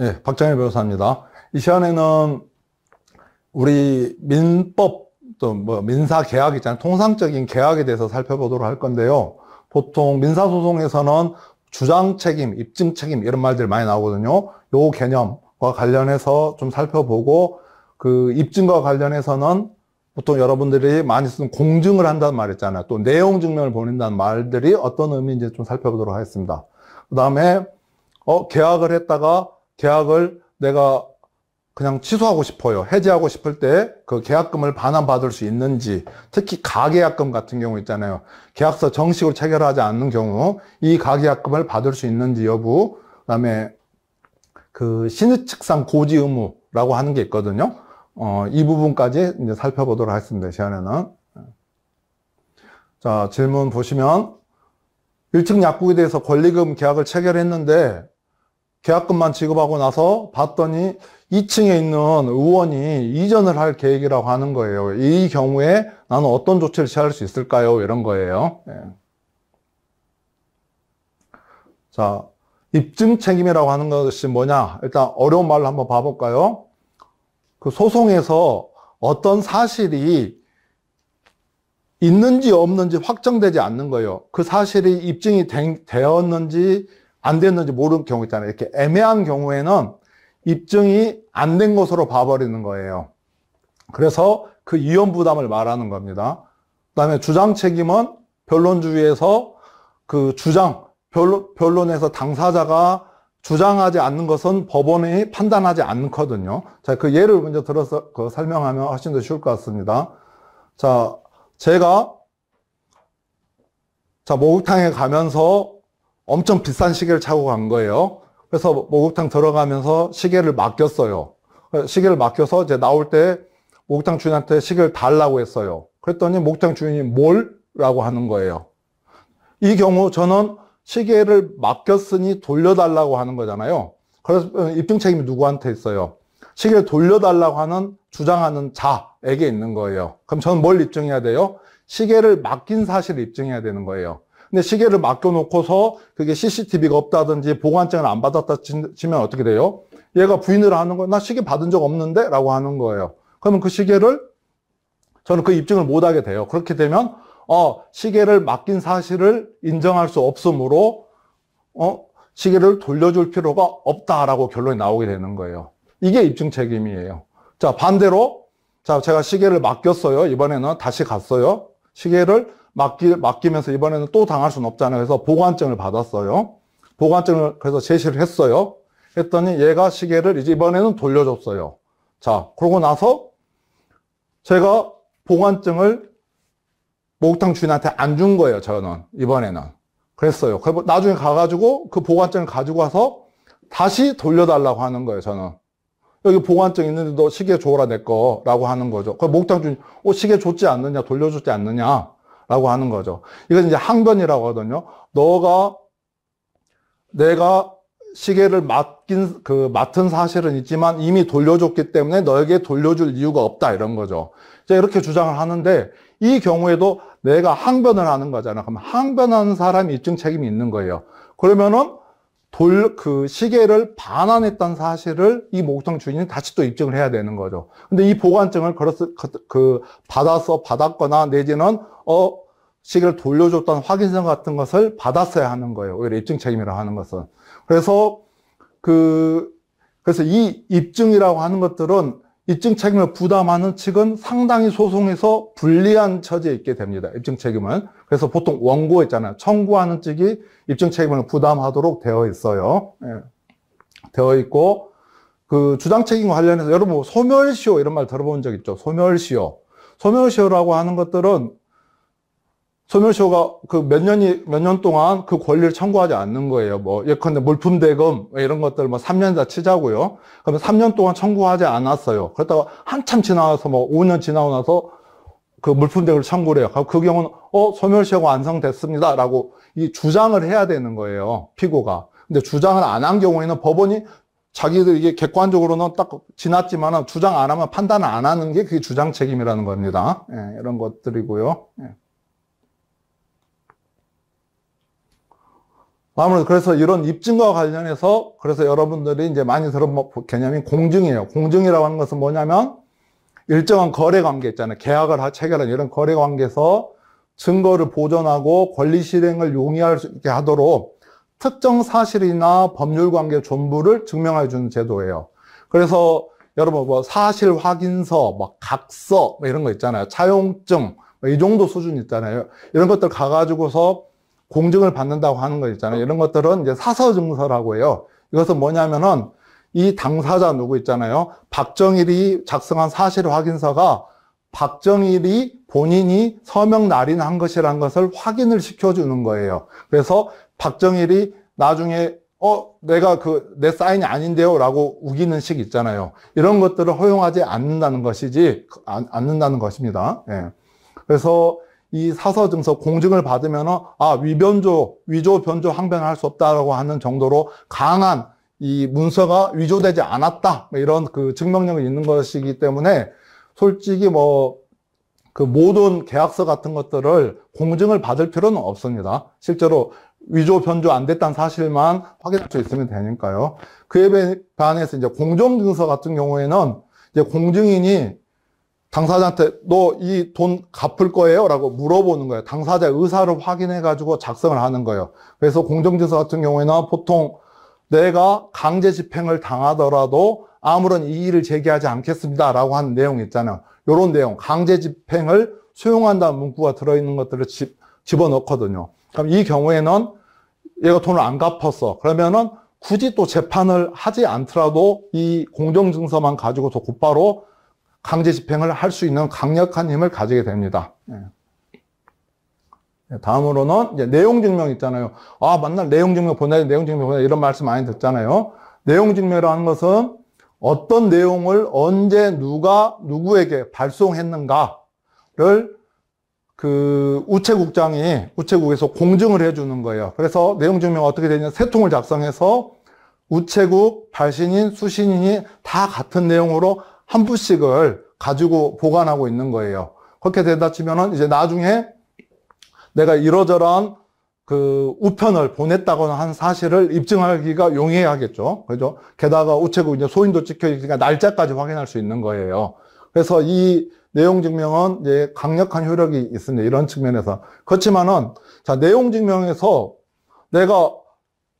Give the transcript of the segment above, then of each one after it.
예, 박정일 변호사입니다. 이 시간에는 우리 민법, 또 민사 계약 있잖아요. 통상적인 계약에 대해서 살펴보도록 할 건데요. 보통 민사소송에서는 주장 책임, 입증 책임 이런 말들 많이 나오거든요. 요 개념과 관련해서 좀 살펴보고, 그 입증과 관련해서는 보통 여러분들이 많이 쓰는 공증을 한다는 말 있잖아요. 또 내용 증명을 보낸다는 말들이 어떤 의미인지 좀 살펴보도록 하겠습니다. 그 다음에 계약을 했다가 계약을 내가 그냥 취소하고 싶어요. 해지하고 싶을 때 그 계약금을 반환받을 수 있는지, 특히 가계약금 같은 경우 있잖아요. 계약서 정식으로 체결하지 않는 경우 이 가계약금을 받을 수 있는지 여부, 그다음에 그 신의측상 고지 의무라고 하는 게 있거든요. 이 부분까지 이제 살펴보도록 하겠습니다. 이 시간에는. 자, 질문 보시면 1층 약국에 대해서 권리금 계약을 체결했는데 계약금만 지급하고 나서 봤더니 2층에 있는 의원이 이전을 할 계획이라고 하는 거예요. 이 경우에 나는 어떤 조치를 취할 수 있을까요? 이런 거예요. 네. 자, 입증 책임이라고 하는 것이 뭐냐? 일단 어려운 말로 한번 봐볼까요? 그 소송에서 어떤 사실이 있는지 없는지 확정되지 않는 거예요. 그 사실이 입증이 되었는지 안 됐는지 모르는 경우 있잖아요. 이렇게 애매한 경우에는 입증이 안 된 것으로 봐버리는 거예요. 그래서 그 이혼 부담을 말하는 겁니다. 그 다음에 주장 책임은 변론주의에서 그 변론에서 당사자가 주장하지 않는 것은 법원이 판단하지 않거든요. 자, 그 예를 먼저 들어서 설명하면 훨씬 더 쉬울 것 같습니다. 자, 제가 목욕탕에 가면서 엄청 비싼 시계를 차고 간 거예요. 그래서 목욕탕 들어가면서 시계를 맡겼어요. 시계를 맡겨서 이제 나올 때 목욕탕 주인한테 시계를 달라고 했어요. 그랬더니 목욕탕 주인이 뭘? 라고 하는 거예요. 이 경우 저는 시계를 맡겼으니 돌려달라고 하는 거잖아요. 그래서 입증 책임이 누구한테 있어요? 시계를 돌려달라고 하는 주장하는 자에게 있는 거예요. 그럼 저는 뭘 입증해야 돼요? 시계를 맡긴 사실을 입증해야 되는 거예요. 근데 시계를 맡겨놓고서 그게 CCTV가 없다든지 보관증을 안 받았다 치면 어떻게 돼요? 얘가 부인을 하는 거예요. 나 시계 받은 적 없는데? 라고 하는 거예요. 그러면 그 시계를 저는 그 입증을 못 하게 돼요. 그렇게 되면 시계를 맡긴 사실을 인정할 수 없으므로 시계를 돌려줄 필요가 없다라고 결론이 나오게 되는 거예요. 이게 입증 책임이에요. 자, 반대로 제가 시계를 맡겼어요. 이번에는 다시 갔어요. 시계를 맡기면서 이번에는 또 당할 수는 없잖아요. 그래서 보관증을 받았어요. 보관증을 그래서 제시를 했어요. 했더니 얘가 시계를 이제 이번에는 돌려줬어요. 자, 그러고 나서 제가 보관증을 목욕탕 주인한테 안 준 거예요. 저는 이번에는. 그랬어요. 나중에 가가지고 그 보관증을 가지고 와서 다시 돌려달라고 하는 거예요. 저는. 여기 보관증 있는데 너 시계 줘라 내 거라고 하는 거죠. 그 목욕탕 주인 시계 줬지 않느냐, 돌려줬지 않느냐 라고 하는 거죠. 이건 이제 항변이라고 하거든요. 내가 시계를 맡은 사실은 있지만 이미 돌려줬기 때문에 너에게 돌려줄 이유가 없다 이런 거죠. 이제 이렇게 주장을 하는데 이 경우에도 내가 항변을 하는 거잖아. 그럼 항변하는 사람이 입증 책임이 있는 거예요. 그러면은 그 시계를 반환했던 사실을 이 목욕탕 주인이 다시 또 입증을 해야 되는 거죠. 근데 이 보관증을 받았거나 내지는 시계를 돌려줬다는 확인서 같은 것을 받았어야 하는 거예요. 오히려 입증 책임이라고 하는 것은. 그래서 이 입증이라고 하는 것들은 입증 책임을 부담하는 측은 상당히 소송에서 불리한 처지에 있게 됩니다. 입증 책임은. 그래서 보통 원고 있잖아요. 청구하는 측이 입증 책임을 부담하도록 되어 있어요. 예. 되어 있고, 그 주장 책임과 관련해서 여러분 소멸시효 이런 말 들어본 적 있죠? 소멸시효. 소멸시효라고 하는 것들은 소멸시효가 몇 년 동안 그 권리를 청구하지 않는 거예요. 예컨대 물품 대금, 이런 것들 3년이다 치자고요. 그러면 3년 동안 청구하지 않았어요. 그러다가 한참 지나서 5년 지나고 나서 그 물품 대금을 청구를 해요. 그 경우는, 소멸시효가 완성됐습니다. 라고 이 주장을 해야 되는 거예요. 피고가. 근데 주장을 안 한 경우에는 법원이 자기들 이게 객관적으로는 딱 지났지만 주장 안 하면 판단을 안 하는 게 그게 주장 책임이라는 겁니다. 예, 이런 것들이고요. 예. 아무래도 그래서 이런 입증과 관련해서 그래서 여러분들이 이제 많이 들어본 개념이 공증이에요. 공증이라고 하는 것은 뭐냐면 일정한 거래 관계 있잖아요. 계약을 체결한 이런 거래 관계에서 증거를 보존하고 권리 실행을 용이할 수 있게 하도록 특정 사실이나 법률 관계 전부를 증명해 주는 제도예요. 그래서 여러분 뭐 사실 확인서, 뭐 각서 뭐 이런 거 있잖아요. 차용증 뭐 이 정도 수준 있잖아요. 이런 것들 가가지고서 공증을 받는다고 하는 거 있잖아요. 이런 것들은 이제 사서증서라고 해요. 이것은 뭐냐면은 이 당사자 누구 있잖아요. 박정일이 작성한 사실 확인서가 박정일이 본인이 서명 날인한 것이라는 것을 확인을 시켜주는 거예요. 그래서 박정일이 나중에 내가 내 사인이 아닌데요 라고 우기는 식 있잖아요. 이런 것들을 허용하지 않는다는 않는다는 것입니다. 예. 그래서 이 사서증서 공증을 받으면 위조, 변조, 항변을 할 수 없다라고 하는 정도로 강한 이 문서가 위조되지 않았다 이런 그 증명력이 있는 것이기 때문에 솔직히 모든 계약서 같은 것들을 공증을 받을 필요는 없습니다. 실제로 위조, 변조 안 됐다는 사실만 확인할 수 있으면 되니까요. 그에 반해서 이제 공정증서 같은 경우에는 이제 공증인이 당사자한테 너 이 돈 갚을 거예요? 라고 물어보는 거예요. 당사자의 의사를 확인해 가지고 작성을 하는 거예요. 그래서 공정증서 같은 경우에는 보통 내가 강제 집행을 당하더라도 아무런 이의를 제기하지 않겠습니다 라고 하는 내용 있잖아요. 이런 내용, 강제 집행을 수용한다는 문구가 들어있는 것들을 집어넣거든요. 그럼 이 경우에는 얘가 돈을 안 갚았어. 그러면은 굳이 또 재판을 하지 않더라도 이 공정증서만 가지고서 곧바로 강제 집행을 할 수 있는 강력한 힘을 가지게 됩니다. 다음으로는 이제 내용 증명 있잖아요. 맨날 내용 증명 보내야 이런 말씀 많이 듣잖아요. 내용 증명이라는 것은 어떤 내용을 언제 누가 누구에게 발송했는가를 우체국에서 공증을 해주는 거예요. 그래서 내용 증명 어떻게 되냐면 세 통을 작성해서 우체국, 발신인, 수신인이 다 같은 내용으로 한 부씩을 가지고 보관하고 있는 거예요. 그렇게 되다 치면은 이제 나중에 내가 이러저러한 우편을 보냈다거나 한 사실을 입증하기가 용이하겠죠. 그죠? 게다가 우체국 이제 소인도 찍혀 있으니까 날짜까지 확인할 수 있는 거예요. 그래서 이 내용 증명은 이제 강력한 효력이 있습니다. 이런 측면에서. 그렇지만은, 자, 내용 증명에서 내가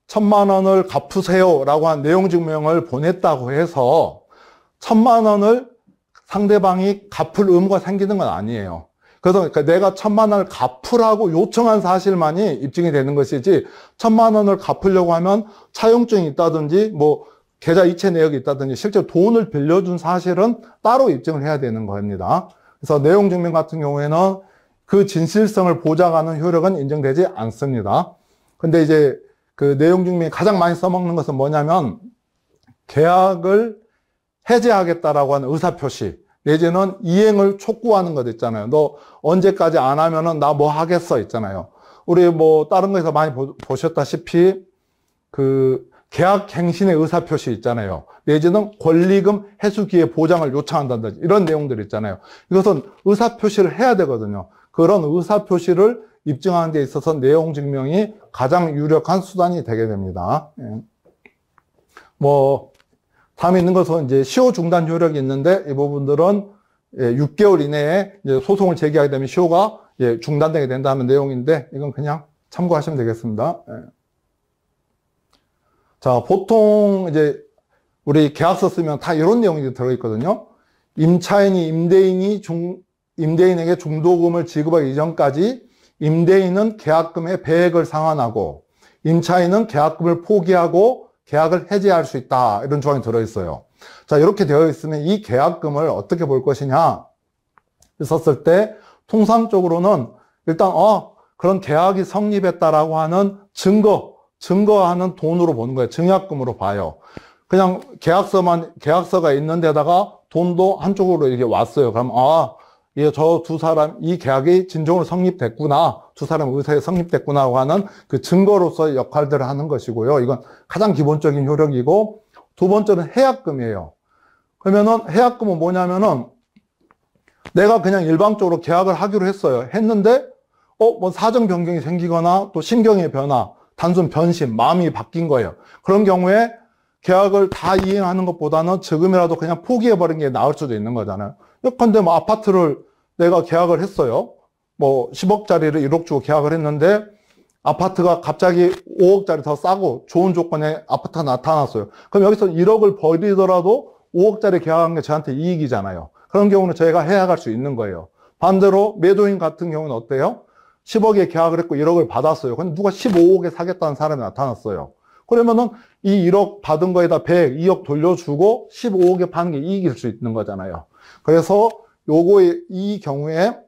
1,000만 원을 갚으세요 라고 한 내용 증명을 보냈다고 해서 1,000만 원을 상대방이 갚을 의무가 생기는 건 아니에요. 그래서 내가 1,000만 원을 갚으라고 요청한 사실만이 입증이 되는 것이지 1,000만 원을 갚으려고 하면 차용증이 있다든지 계좌 이체 내역이 있다든지 실제 돈을 빌려준 사실은 따로 입증을 해야 되는 겁니다. 그래서 내용 증명 같은 경우에는 그 진실성을 보장하는 효력은 인정되지 않습니다. 근데 이제 그 내용 증명이 가장 많이 써먹는 것은 뭐냐면 계약을 해제하겠다라고 하는 의사표시 내지는 이행을 촉구하는 것 있잖아요. 너 언제까지 안 하면은 나 뭐 하겠어 있잖아요. 우리 다른 거에서 많이 보셨다시피 계약 갱신의 의사표시 있잖아요. 내지는 권리금 회수 기회 보장을 요청한다든지 이런 내용들 있잖아요. 이것은 의사표시를 해야 되거든요. 그런 의사표시를 입증하는 데 있어서 내용 증명이 가장 유력한 수단이 되게 됩니다. 다음에 있는 것은 이제 시효 중단 효력이 있는데 이 부분들은 6개월 이내에 이제 소송을 제기하게 되면 시효가 중단되게 된다는 내용인데 이건 그냥 참고하시면 되겠습니다. 자, 보통 이제 우리 계약서 쓰면 다 이런 내용이 들어있거든요. 임차인이 임대인에게 중도금을 지급하기 이전까지 임대인은 계약금의 배액을 상환하고 임차인은 계약금을 포기하고 계약을 해지할 수 있다. 이런 조항이 들어있어요. 자, 이렇게 되어 있으면 이 계약금을 어떻게 볼 것이냐 있었을 때 통상적으로는 일단 그런 계약이 성립했다라고 하는 증거하는 돈으로 보는 거예요. 증약금으로 봐요. 그냥 계약서가 있는 데다가 돈도 한쪽으로 이렇게 왔어요. 그럼 저 두 사람 이 계약이 진정으로 성립됐구나, 두 사람 의사에 성립됐구나라고 하는 그 증거로서의 역할들을 하는 것이고요. 이건 가장 기본적인 효력이고, 두 번째는 해약금이에요. 그러면은 해약금은 뭐냐면은 내가 그냥 일방적으로 계약을 하기로 했어요. 했는데 사정 변경이 생기거나 또 심경의 변화, 단순 변심, 마음이 바뀐 거예요. 그런 경우에 계약을 다 이행하는 것보다는 지금이라도 그냥 포기해버리는 게 나을 수도 있는 거잖아요. 예컨대 뭐 아파트를 내가 계약을 했어요. 뭐 10억짜리를 1억 주고 계약을 했는데 아파트가 갑자기 5억짜리 더 싸고 좋은 조건의 아파트가 나타났어요. 그럼 여기서 1억을 버리더라도 5억짜리 계약한 게 저한테 이익이잖아요. 그런 경우는 저희가 해약할 수 있는 거예요. 반대로 매도인 같은 경우는 어때요? 10억에 계약을 했고 1억을 받았어요. 근데 누가 15억에 사겠다는 사람이 나타났어요. 그러면은 이 1억 받은 거에다 100, 2억 돌려주고 15억에 파는 게 이익일 수 있는 거잖아요. 그래서 이 경우에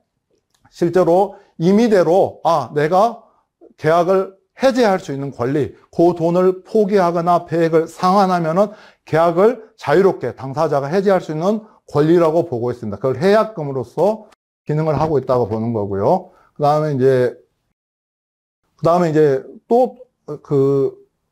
실제로 임의대로 내가 계약을 해제할 수 있는 권리, 그 돈을 포기하거나 계획을 상환하면은 계약을 자유롭게 당사자가 해제할 수 있는 권리라고 보고 있습니다. 그걸 해약금으로서 기능을 하고 있다고 보는 거고요. 그 다음에 이제 또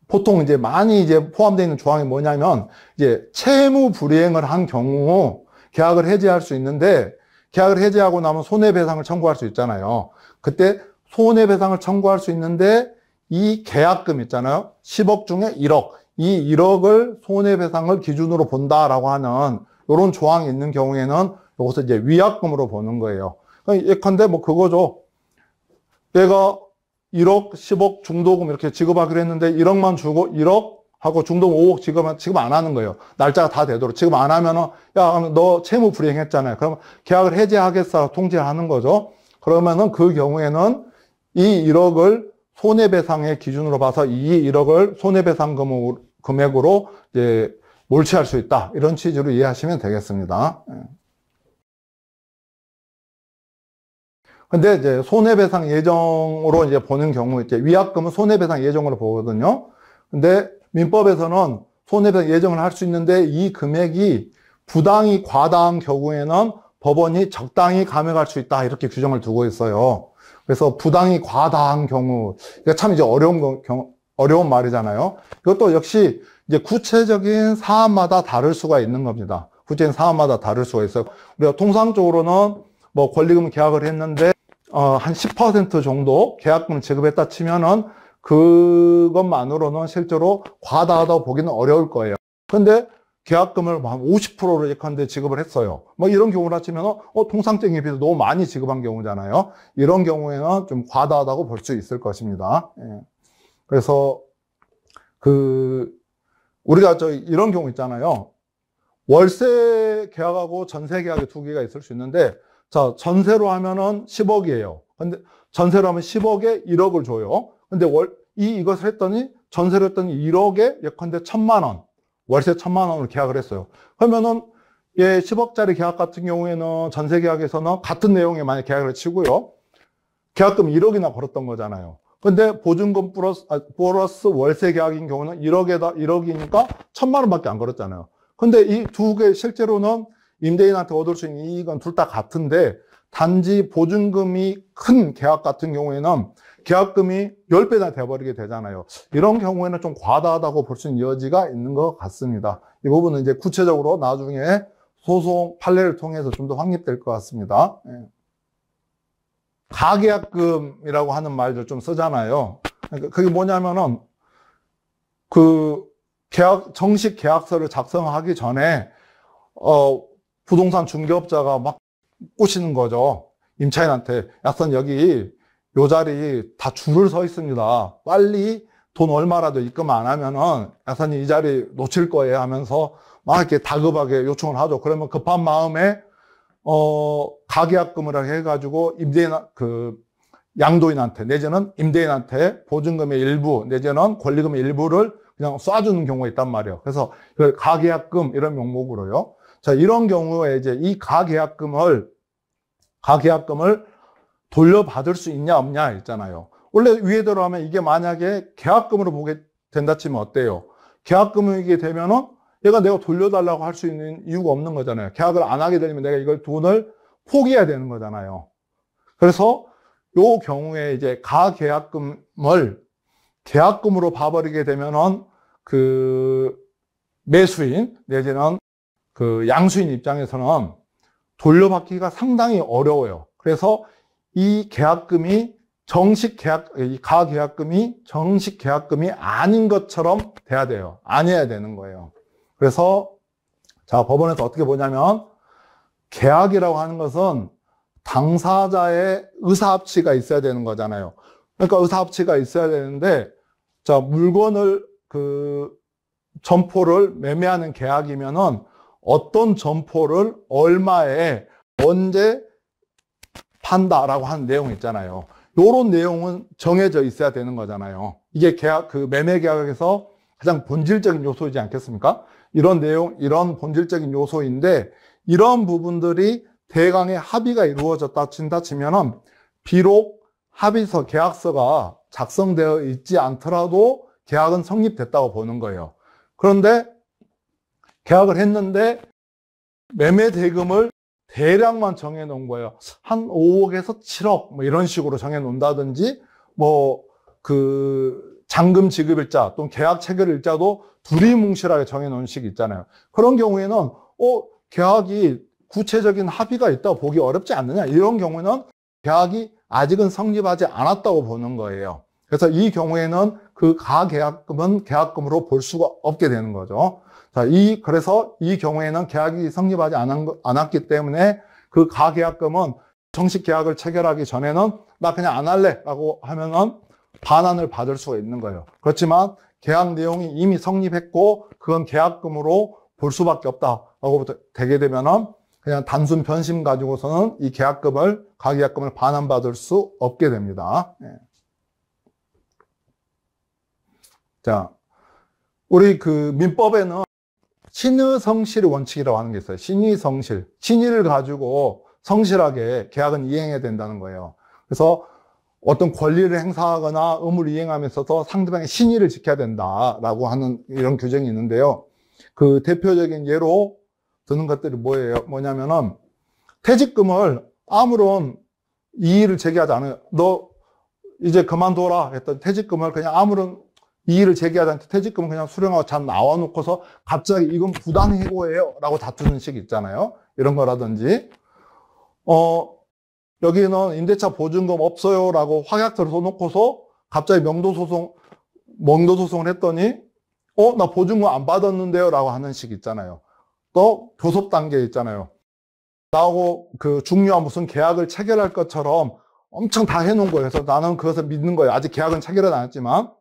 보통 이제 많이 이제 포함되어 있는 조항이 뭐냐면 이제 채무 불이행을 한 경우 계약을 해제할 수 있는데 계약을 해제하고 나면 손해배상을 청구할 수 있잖아요. 그때 손해배상을 청구할 수 있는데 이 계약금 있잖아요. 10억 중에 1억. 이 1억을 손해배상을 기준으로 본다라고 하는 이런 조항이 있는 경우에는 이것을 이제 위약금으로 보는 거예요. 예컨대 뭐 그거죠. 내가 1억, 10억 중도금 이렇게 지급하기로 했는데 1억만 주고 1억 하고 중도금 5억 지급 안 하는 거예요. 날짜가 다 되도록. 지급 안 하면은 너 채무 불이행했잖아요. 그러면 계약을 해제하겠어 통지를 하는 거죠. 그러면은 그 경우에는 이 1억을 손해배상의 기준으로 봐서 이 1억을 손해배상 금액으로 이제 몰취할 수 있다. 이런 취지로 이해하시면 되겠습니다. 근데 이제 손해배상 예정으로 이제 보는 경우, 이제 위약금은 손해배상 예정으로 보거든요. 근데 민법에서는 손해배상 예정을 할 수 있는데 이 금액이 부당히 과다한 경우에는 법원이 적당히 감액할 수 있다. 이렇게 규정을 두고 있어요. 그래서 부당히 과다한 경우, 이게 참 이제 어려운 말이잖아요. 이것도 역시 이제 구체적인 사안마다 다를 수가 있는 겁니다. 구체적인 사안마다 다를 수가 있어요. 우리가 통상적으로는 뭐 권리금 계약을 했는데, 한 10% 정도 계약금을 지급했다 치면은 그것만으로는 실제로 과다하다고 보기는 어려울 거예요. 근데 계약금을 한 50%를 예컨대 지급을 했어요. 뭐 이런 경우라 치면 통상적인 비해서 너무 많이 지급한 경우잖아요. 이런 경우에는 좀 과다하다고 볼 수 있을 것입니다. 예. 그래서 우리가 이런 경우 있잖아요. 월세 계약하고 전세 계약이 두 개가 있을 수 있는데, 자, 전세로 하면은 10억이에요. 근데 전세로 하면 10억에 1억을 줘요. 근데 이것을 했더니 전세로 했더니 1억에 예컨대 1,000만 원. 월세 1,000만 원을 계약을 했어요. 그러면은 10억짜리 계약 같은 경우에는 전세 계약에서는 같은 내용의 만약 계약을 치고요. 계약금 1억이나 걸었던 거잖아요. 근데 보증금 플러스 월세 계약인 경우는 1억이니까 1,000만 원밖에 안 걸었잖아요. 근데 이 두 개 실제로는 임대인한테 얻을 수 있는 이익은 둘 다 같은데 단지 보증금이 큰 계약 같은 경우에는 계약금이 10배나 돼버리게 되잖아요. 이런 경우에는 좀 과다하다고 볼 수 있는 여지가 있는 것 같습니다. 이 부분은 이제 구체적으로 나중에 소송 판례를 통해서 좀 더 확립될 것 같습니다. 가계약금이라고 하는 말도 좀 쓰잖아요. 그게 뭐냐면은 정식 계약서를 작성하기 전에 부동산 중개업자가 막 꼬시는 거죠. 임차인한테 약선 여기 요 자리 다 줄을 서 있습니다. 빨리 돈 얼마라도 입금 안 하면은 약사님 이 자리 놓칠 거예요 하면서 막 이렇게 다급하게 요청을 하죠. 그러면 급한 마음에 가계약금을 해가지고 양도인한테 내지는 임대인한테 보증금의 일부 내지는 권리금의 일부를 그냥 쏴주는 경우가 있단 말이에요. 그래서 가계약금 이런 명목으로요. 자, 이런 경우에 이제 이 가계약금을 돌려받을 수 있냐 없냐 있잖아요. 원래 위에 들어가면 이게 만약에 계약금으로 보게 된다 치면 어때요? 계약금이게 되면은 내가 돌려달라고 할 수 있는 이유가 없는 거잖아요. 계약을 안 하게 되면 내가 이걸 돈을 포기해야 되는 거잖아요. 그래서 요 경우에 이제 가계약금을 계약금으로 봐버리게 되면은 매수인 내지는 양수인 입장에서는 돌려받기가 상당히 어려워요. 그래서 이 계약금이 정식 계약, 이 가계약금이 정식 계약금이 아닌 것처럼 돼야 돼요. 아니어야 되는 거예요. 그래서 자, 법원에서 어떻게 보냐면 계약이라고 하는 것은 당사자의 의사합치가 있어야 되는 거잖아요. 그러니까 의사합치가 있어야 되는데, 자, 물건을 점포를 매매하는 계약이면은 어떤 점포를 얼마에 언제 판다라고 하는 내용이 있잖아요. 요런 내용은 정해져 있어야 되는 거잖아요. 이게 매매 계약에서 가장 본질적인 요소이지 않겠습니까? 이런 내용, 이런 본질적인 요소인데, 이런 부분들이 대강의 합의가 이루어졌다 치면은, 비록 합의서, 계약서가 작성되어 있지 않더라도 계약은 성립됐다고 보는 거예요. 그런데 계약을 했는데 매매 대금을 대략만 정해 놓은 거예요. 한 5억에서 7억 뭐 이런 식으로 정해 놓는다든지, 잔금 지급일자 또는 계약 체결일자도 두리뭉실하게 정해 놓은 식이 있잖아요. 그런 경우에는 계약이 구체적인 합의가 있다고 보기 어렵지 않느냐, 이런 경우에는 계약이 아직은 성립하지 않았다고 보는 거예요. 그래서 이 경우에는 그 가계약금은 계약금으로 볼 수가 없게 되는 거죠. 자, 그래서 이 경우에는 계약이 성립하지 않았기 때문에 그 가계약금은 정식 계약을 체결하기 전에는 나 그냥 안 할래 라고 하면은 반환을 받을 수가 있는 거예요. 그렇지만 계약 내용이 이미 성립했고 그건 계약금으로 볼 수밖에 없다라고 되게 되면은 그냥 단순 변심 가지고서는 이 가계약금을 반환받을 수 없게 됩니다. 네. 자, 우리 민법에는 신의성실 원칙이라고 하는 게 있어요. 신의성실. 신의를 가지고 성실하게 계약은 이행해야 된다는 거예요. 그래서 어떤 권리를 행사하거나 의무를 이행하면서도 상대방의 신의를 지켜야 된다라고 하는 이런 규정이 있는데요. 그 대표적인 예로 드는 것들이 뭐냐면은 퇴직금을 아무런 이의를 제기하지 않아요. 너 이제 그만둬라 했던 퇴직금을 그냥 아무런 이의를 제기하지 않고 퇴직금을 그냥 수령하고 잘 나와놓고서 갑자기 이건 부당해고예요 라고 다투는 식이 있잖아요. 이런 거라든지 여기는 임대차 보증금 없어요 라고 확약서를 써놓고서 갑자기 명도소송을 했더니 나 보증금 안 받았는데요 라고 하는 식 있잖아요. 또 교섭 단계에 있잖아요. 나하고 중요한 무슨 계약을 체결할 것처럼 엄청 다 해놓은 거예요. 그래서 나는 그것을 믿는 거예요. 아직 계약은 체결은 안 했지만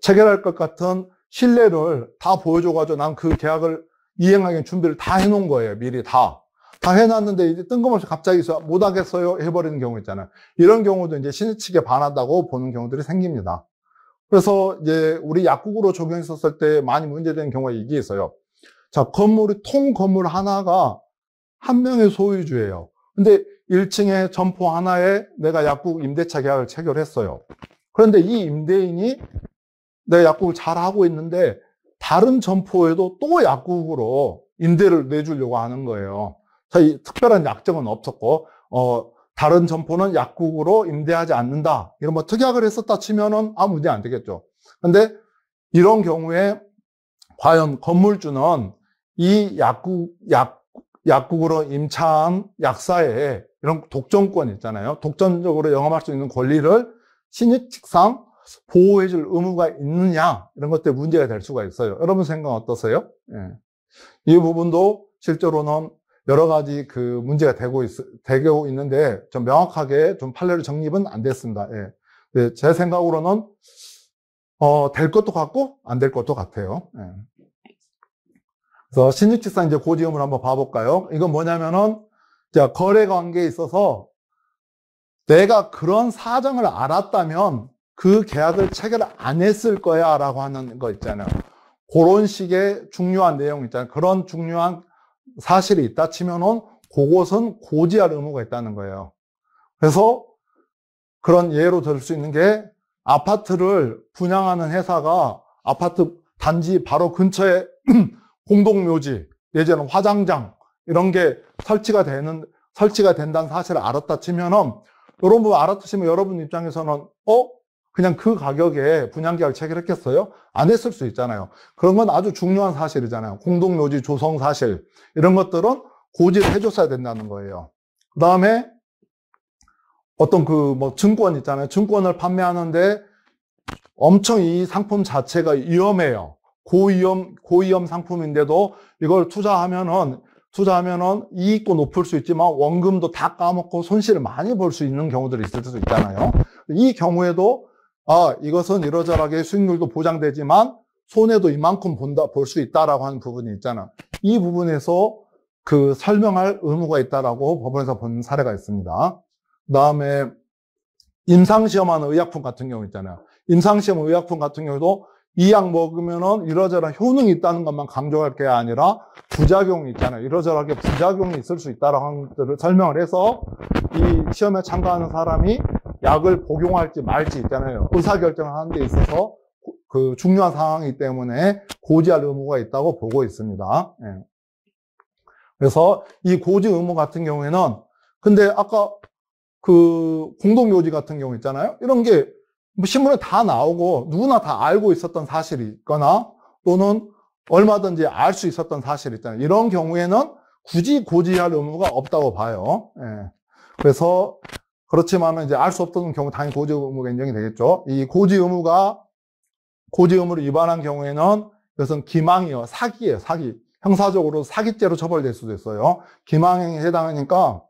체결할 것 같은 신뢰를 다 보여줘가지고 난 그 계약을 이행하기 준비를 다 해놓은 거예요. 미리 다 해놨는데 이제 뜬금없이 갑자기 못하겠어요 해버리는 경우 있잖아요. 이런 경우도 이제 신의 측에 반한다고 보는 경우들이 생깁니다. 그래서 이제 우리 약국으로 적용했었을 때 많이 문제되는 경우가 이게 있어요. 자, 통 건물 하나가 한 명의 소유주예요. 근데 1층에 점포 하나에 내가 약국 임대차 계약을 체결했어요. 그런데 이 임대인이 내가 약국을 잘 하고 있는데 다른 점포에도 또 약국으로 임대를 내주려고 하는 거예요. 자, 이 특별한 약정은 없었고, 다른 점포는 약국으로 임대하지 않는다. 이런 특약을 했었다 치면은 아무 문제 안 되겠죠. 근데 이런 경우에 과연 건물주는 이 약국으로 임차한 약사의 이런 독점권 있잖아요. 독점적으로 영업할 수 있는 권리를 신의칙상 보호해줄 의무가 있느냐, 이런 것들 문제가 될 수가 있어요. 여러분 생각 어떠세요? 예. 이 부분도 실제로는 여러 가지 문제가 되고 있는데 좀 명확하게 좀 판례로 정립은 안 됐습니다. 예. 네, 제 생각으로는 될 것도 같고 안 될 것도 같아요. 예. 그래서 신의칙상 이제 고지의무를 한번 봐볼까요? 이건 뭐냐면은 거래 관계에 있어서 내가 그런 사정을 알았다면 그 계약을 체결 안 했을 거야 라고 하는 거 있잖아요. 그런 식의 중요한 내용 있잖아요. 그런 중요한 사실이 있다 치면은 그것은 고지할 의무가 있다는 거예요. 그래서 그런 예로 들 수 있는 게 아파트를 분양하는 회사가 아파트 단지 바로 근처에 공동묘지 내지는 화장장 이런 게 설치가 된다는 사실을 알았다 치면은 여러분 알았으면 여러분 입장에서는 그냥 그 가격에 분양계약을 체결했겠어요? 안 했을 수 있잖아요. 그런 건 아주 중요한 사실이잖아요. 공동묘지 조성 사실 이런 것들은 고지를 해줬어야 된다는 거예요. 그 다음에 어떤 그 뭐 증권 있잖아요. 증권을 판매하는데 엄청 이 상품 자체가 위험해요. 고위험 상품인데도 이걸 투자하면은 이익도 높을 수 있지만 원금도 다 까먹고 손실을 많이 볼 수 있는 경우들이 있을 수 있잖아요. 이 경우에도 이것은 이러저러하게 수익률도 보장되지만 손해도 이만큼 볼 수 있다라고 하는 부분이 있잖아. 이 부분에서 그 설명할 의무가 있다라고 법원에서 본 사례가 있습니다. 그다음에 임상시험하는 의약품 같은 경우 있잖아요. 임상시험 의약품 같은 경우도 이 약 먹으면은 이러저러한 효능이 있다는 것만 강조할 게 아니라 부작용이 있잖아요. 이러저러하게 부작용이 있을 수 있다라고 하는 것들을 설명을 해서 이 시험에 참가하는 사람이 약을 복용할지 말지 있잖아요. 의사결정을 하는 데 있어서 그 중요한 상황이기 때문에 고지할 의무가 있다고 보고 있습니다. 예. 그래서 이 고지 의무 같은 경우에는 근데 아까 그 공동묘지 같은 경우 있잖아요. 이런 게 뭐 신문에 다 나오고 누구나 다 알고 있었던 사실이 있거나 또는 얼마든지 알 수 있었던 사실이 있잖아요. 이런 경우에는 굳이 고지할 의무가 없다고 봐요. 예. 그래서 그렇지만은 이제 알 수 없던 경우 당연히 고지 의무가 인정이 되겠죠. 이 고지 의무를 위반한 경우에는 이것은 기망이요. 사기예요. 사기. 형사적으로 사기죄로 처벌될 수도 있어요. 기망행위에 해당하니까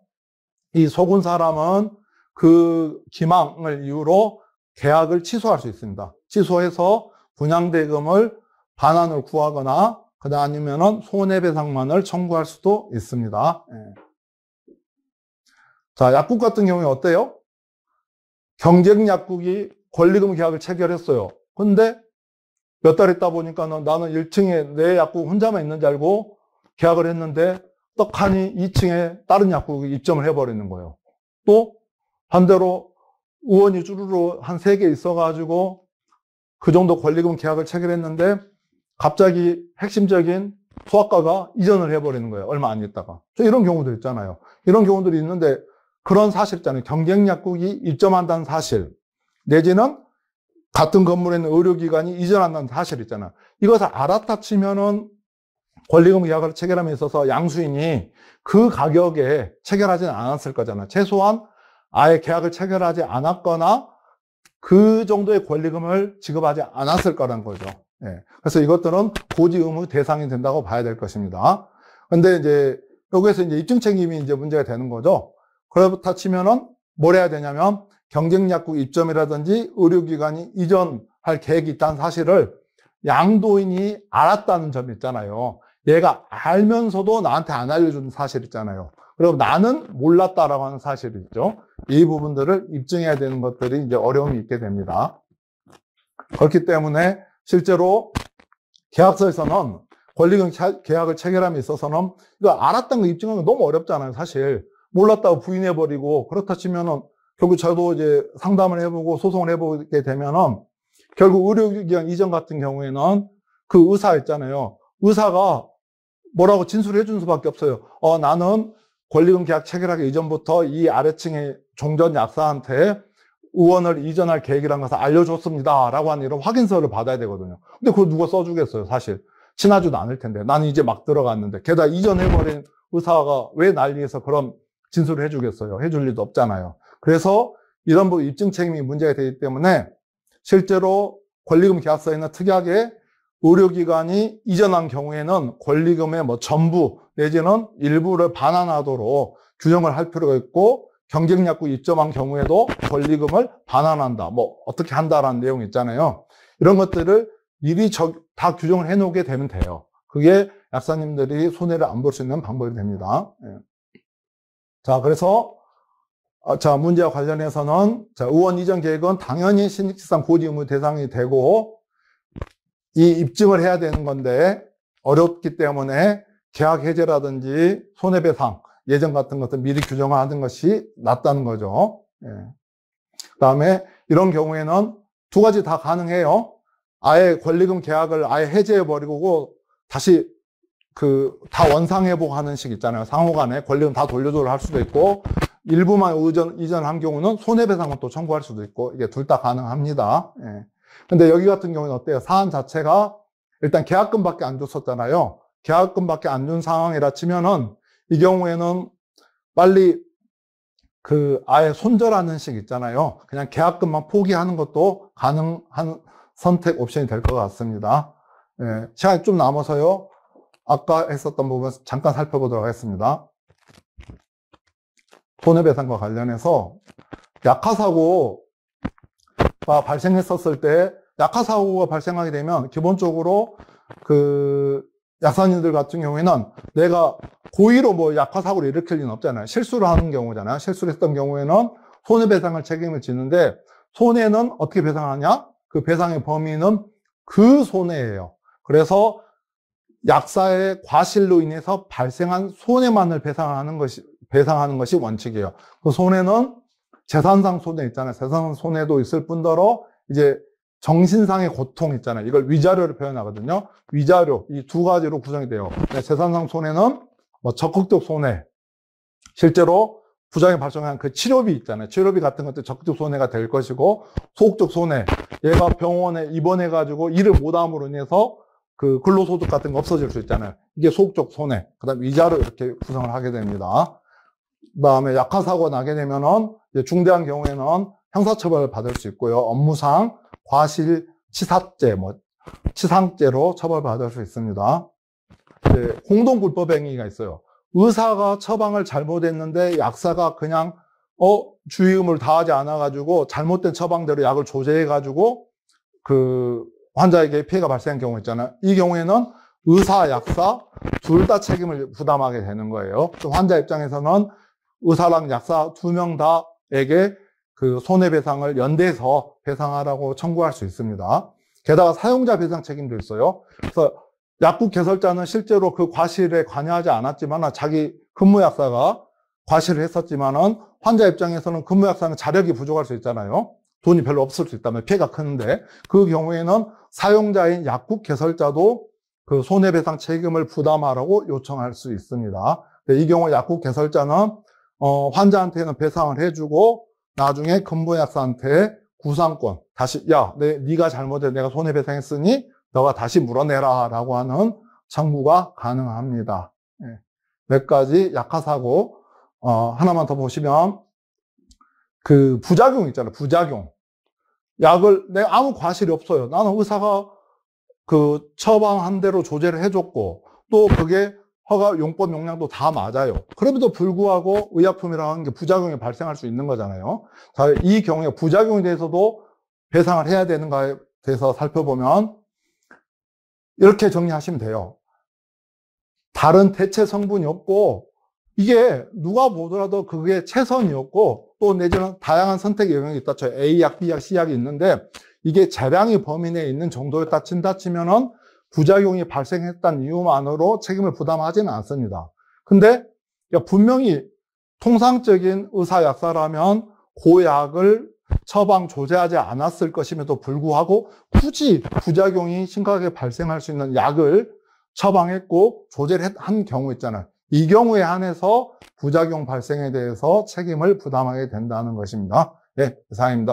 이 속은 사람은 그 기망을 이유로 계약을 취소할 수 있습니다. 취소해서 분양대금을 반환을 구하거나 아니면은 손해배상만을 청구할 수도 있습니다. 예. 자, 약국 같은 경우에 어때요? 경쟁 약국이 권리금 계약을 체결했어요. 근데 몇 달 있다 보니까는 나는 1층에 내 약국 혼자만 있는 줄 알고 계약을 했는데 떡하니 2층에 다른 약국이 입점을 해버리는 거예요. 또 반대로 의원이 쭈루루 한 3개 있어가지고 그 정도 권리금 계약을 체결했는데 갑자기 핵심적인 소아과가 이전을 해버리는 거예요. 얼마 안 있다가. 이런 경우도 있잖아요. 이런 경우들이 있는데 그런 사실 있잖아요. 경쟁 약국이 입점한다는 사실 내지는 같은 건물에 있는 의료기관이 이전한다는 사실 있잖아요. 이것을 알았다 치면은 권리금 계약을 체결함에 있어서 양수인이 그 가격에 체결하지는 않았을 거잖아요. 최소한 아예 계약을 체결하지 않았거나 그 정도의 권리금을 지급하지 않았을 거라는 거죠. 예. 그래서 이것들은 고지 의무 대상이 된다고 봐야 될 것입니다. 근데 이제 여기에서 이제 입증 책임이 이제 문제가 되는 거죠. 그렇다 치면은 뭘 해야 되냐면 경쟁 약국 입점이라든지 의료기관이 이전할 계획이 있다는 사실을 양도인이 알았다는 점이 있잖아요. 얘가 알면서도 나한테 안 알려준 사실 있잖아요. 그리고 나는 몰랐다라고 하는 사실이 있죠. 이 부분들을 입증해야 되는 것들이 이제 어려움이 있게 됩니다. 그렇기 때문에 실제로 계약서에서는 권리금 계약을 체결함에 있어서는 이거 알았다는 거 입증하는 거 너무 어렵잖아요, 사실. 몰랐다고 부인해버리고 그렇다 치면은 결국 저도 이제 상담을 해보고 소송을 해보게 되면은 결국 의료기관 이전 같은 경우에는 그 의사 있잖아요. 의사가 뭐라고 진술을 해준 수밖에 없어요. 나는 권리금 계약 체결하기 이전부터 이 아래층의 종전 약사한테 의원을 이전할 계획이라는 것을 알려줬습니다. 라고 하는 이런 확인서를 받아야 되거든요. 근데 그걸 누가 써주겠어요, 사실. 친하지도 않을 텐데. 나는 이제 막 들어갔는데. 게다가 이전해버린 의사가 왜 날 위해서 그런 진술을 해주겠어요? 해줄 리도 없잖아요. 그래서 이런 부분 입증 책임이 문제가 되기 때문에 실제로 권리금 계약서에는 특이하게 의료기관이 이전한 경우에는 권리금의 뭐 전부 내지는 일부를 반환하도록 규정을 할 필요가 있고 경쟁약국 입점한 경우에도 권리금을 반환한다. 뭐 어떻게 한다라는 내용이 있잖아요. 이런 것들을 미리 다 규정을 해놓게 되면 돼요. 그게 약사님들이 손해를 안 볼 수 있는 방법이 됩니다. 예. 자, 그래서 자, 문제와 관련해서는 자, 의원 이전 계획은 당연히 신익식상 고지 의무 대상이 되고 이 입증을 해야 되는 건데 어렵기 때문에 계약 해제라든지 손해배상 예정 같은 것들 미리 규정하는 것이 낫다는 거죠. 예. 그다음에 이런 경우에는 두 가지 다 가능해요. 아예 권리금 계약을 아예 해제해버리고 다시 다 원상회복 하는 식 있잖아요. 상호간에 권리금 다 돌려줘를 할 수도 있고 일부만 이전한 경우는 손해배상은 또 청구할 수도 있고 이게 둘 다 가능합니다. 예. 근데 여기 같은 경우는 어때요? 사안 자체가 일단 계약금밖에 안 줬었잖아요. 계약금밖에 안 준 상황이라 치면은 이 경우에는 빨리 아예 손절하는 식 있잖아요. 그냥 계약금만 포기하는 것도 가능한 선택 옵션이 될 것 같습니다. 예, 시간이 좀 남아서요. 아까 했었던 부분 잠깐 살펴보도록 하겠습니다. 손해배상과 관련해서 약화사고가 발생했었을 때, 약화사고가 발생하게 되면 기본적으로 약사님들 같은 경우에는 내가 고의로 뭐 약화사고를 일으킬 리는 없잖아요. 실수를 하는 경우잖아요. 실수를 했던 경우에는 손해배상을 책임을 지는데, 손해는 어떻게 배상하냐? 그 배상의 범위는 그 손해예요. 그래서 약사의 과실로 인해서 발생한 손해만을 배상하는 것이 원칙이에요. 그 손해는 재산상 손해 있잖아요. 재산상 손해도 있을 뿐더러 이제 정신상의 고통 있잖아요. 이걸 위자료로 표현하거든요. 위자료, 이 두 가지로 구성이 돼요. 재산상 손해는 뭐 적극적 손해, 실제로 부작용이 발생한 그 치료비 있잖아요. 치료비 같은 것도 적극적 손해가 될 것이고, 소극적 손해, 얘가 병원에 입원해가지고 일을 못함으로 인해서 그 근로소득 같은 거 없어질 수 있잖아요. 이게 소극적 손해, 그 다음 위자료 이렇게 구성을 하게 됩니다. 그 다음에 약화사고가 나게 되면은 중대한 경우에는 형사처벌을 받을 수 있고요. 업무상 과실 치사죄, 치상죄로 처벌받을 수 있습니다. 공동불법행위가 있어요. 의사가 처방을 잘못했는데 약사가 그냥 주의 의무를 다하지 않아가지고 잘못된 처방대로 약을 조제해가지고 환자에게 피해가 발생한 경우 있잖아요. 이 경우에는 의사, 약사 둘 다 책임을 부담하게 되는 거예요. 환자 입장에서는 의사랑 약사 두 명 다에게 손해배상을 연대해서 배상하라고 청구할 수 있습니다. 게다가 사용자 배상 책임도 있어요. 그래서 약국 개설자는 실제로 그 과실에 관여하지 않았지만 자기 근무약사가 과실을 했었지만은 환자 입장에서는 근무약사는 자력이 부족할 수 있잖아요. 돈이 별로 없을 수 있다면 피해가 크는데, 그 경우에는 사용자인 약국 개설자도 그 손해배상 책임을 부담하라고 요청할 수 있습니다. 이 경우 약국 개설자는 환자한테는 배상을 해주고 나중에 근무약사한테 구상권, 다시 네가 잘못해 내가 손해배상했으니 너가 다시 물어내라 라고 하는 청구가 가능합니다. 몇 가지 약화사고 하나만 더 보시면 부작용 있잖아요. 부작용. 약을 내가 아무 과실이 없어요. 나는 의사가 처방한 대로 조제를 해줬고 또 그게 허가 용법 용량도 다 맞아요. 그럼에도 불구하고 의약품이라고 하는 게 부작용이 발생할 수 있는 거잖아요. 자, 이 경우에 부작용에 대해서도 배상을 해야 되는가에 대해서 살펴보면 이렇게 정리하시면 돼요. 다른 대체 성분이 없고, 이게 누가 보더라도 그게 최선이었고, 또 내지는 다양한 선택의 영역이 있다 쳐요. A약, B약, C약이 있는데, 이게 재량이 범위 내에 있는 정도였다 친다 치면은 부작용이 발생했다는 이유만으로 책임을 부담하지는 않습니다. 근데 분명히 통상적인 의사 약사라면 그 약을 처방 조제하지 않았을 것임에도 불구하고 굳이 부작용이 심각하게 발생할 수 있는 약을 처방했고 조제를 한 경우 있잖아요. 이 경우에 한해서 부작용 발생에 대해서 책임을 부담하게 된다는 것입니다. 네, 이상입니다.